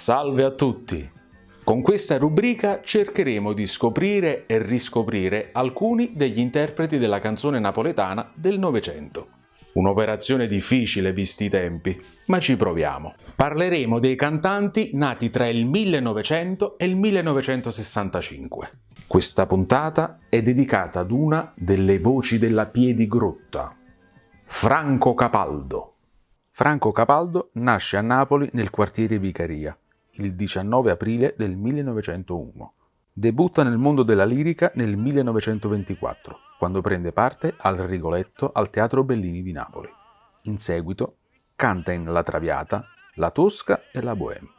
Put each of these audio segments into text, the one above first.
Salve a tutti! Con questa rubrica cercheremo di scoprire e riscoprire alcuni degli interpreti della canzone napoletana del Novecento. Un'operazione difficile visti i tempi, ma ci proviamo. Parleremo dei cantanti nati tra il 1900 e il 1965. Questa puntata è dedicata ad una delle voci della Piedigrotta, Franco Capaldo. Franco Capaldo nasce a Napoli nel quartiere Vicaria il 19 aprile del 1901. Debutta nel mondo della lirica nel 1924, quando prende parte al Rigoletto al Teatro Bellini di Napoli. In seguito canta in La Traviata, La Tosca e La Bohème.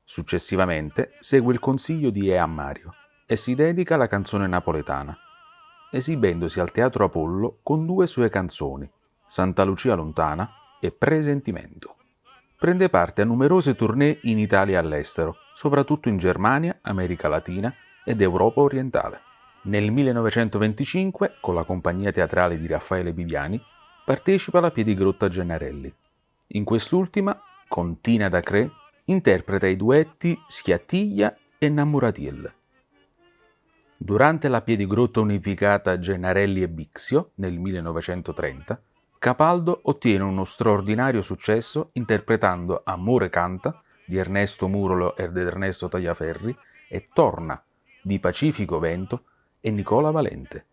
Successivamente segue il consiglio di Ea Mario e si dedica alla canzone napoletana, esibendosi al Teatro Apollo con due sue canzoni, Santa Lucia Lontana e Presentimento. Prende parte a numerose tournée in Italia e all'estero, soprattutto in Germania, America Latina ed Europa orientale. Nel 1925, con la compagnia teatrale di Raffaele Viviani, partecipa alla Piedigrotta Gennarelli. In quest'ultima, con Tina Dacré, interpreta i duetti Schiattiglia e Namuratiel. Durante la Piedigrotta unificata Gennarelli e Bixio, nel 1930, Capaldo ottiene uno straordinario successo interpretando Amore canta di Ernesto Murolo ed Ernesto Tagliaferri e Torna di Pacifico Vento e Nicola Valente,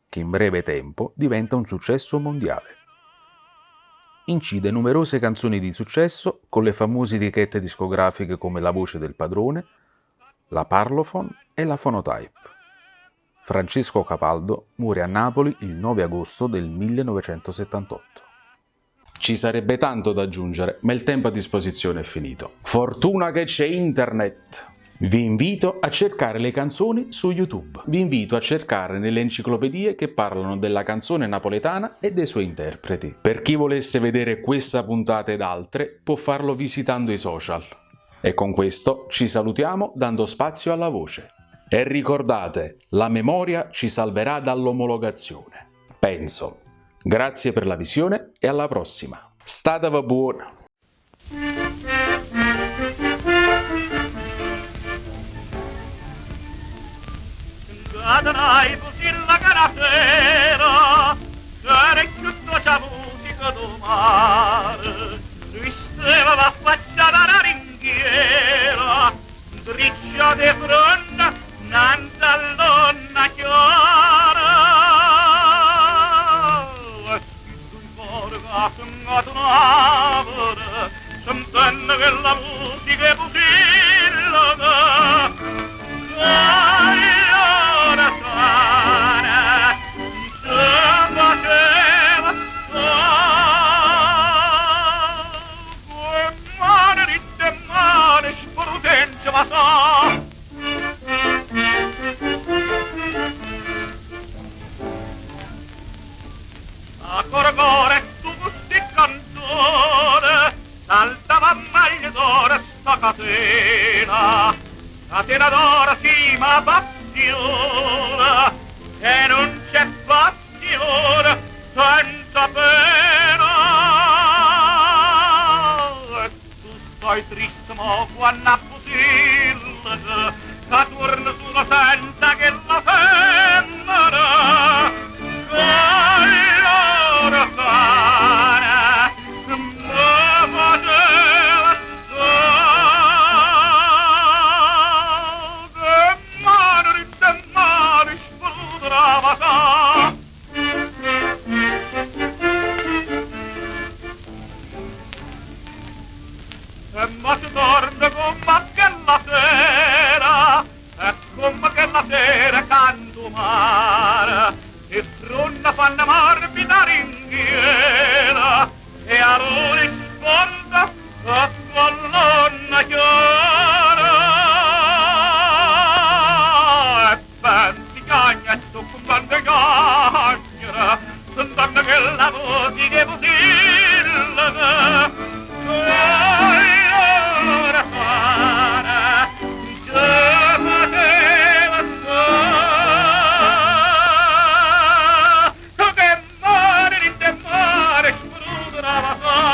che in breve tempo diventa un successo mondiale. Incide numerose canzoni di successo con le famose etichette discografiche come La Voce del Padrone, la Parlophone e la Phonotype. Francesco Capaldo muore a Napoli il 9 agosto del 1978. Ci sarebbe tanto da aggiungere, ma il tempo a disposizione è finito. Fortuna che c'è internet! Vi invito a cercare le canzoni su YouTube. Vi invito a cercare nelle enciclopedie che parlano della canzone napoletana e dei suoi interpreti. Per chi volesse vedere questa puntata ed altre, può farlo visitando i social. E con questo ci salutiamo dando spazio alla voce. E ricordate, la memoria ci salverà dall'omologazione. Penso. Grazie per la visione e alla prossima. Statevi buoni! Cadrai così la carafera, c'era tutto c'è musica do mare, visteva la faccia da ringhiera, driccia de fronna, nanta donna chiara. E si tu porga songato un'avere, sentendo che la musica è pusillata, a corcore tu gusti cantore, saltava maglia d'oro sta catena d'oro sì ma passione, e non c'è passione senza pena. E tu stai triste ma quando a pusilla, che torna sulla senza che la femmina, che allora fare, me faceva che male sprudrava sa. E ma si torna come che la sera, e come che la sera canto mare, e fronna fanno morbida ringhiera, e a lui sponda a colonna chiara. E pensi cagna, sto compando cagnera, sentendo che la musica è pusillata, allora fare, già poteva stare, che mare di te mare, sprudava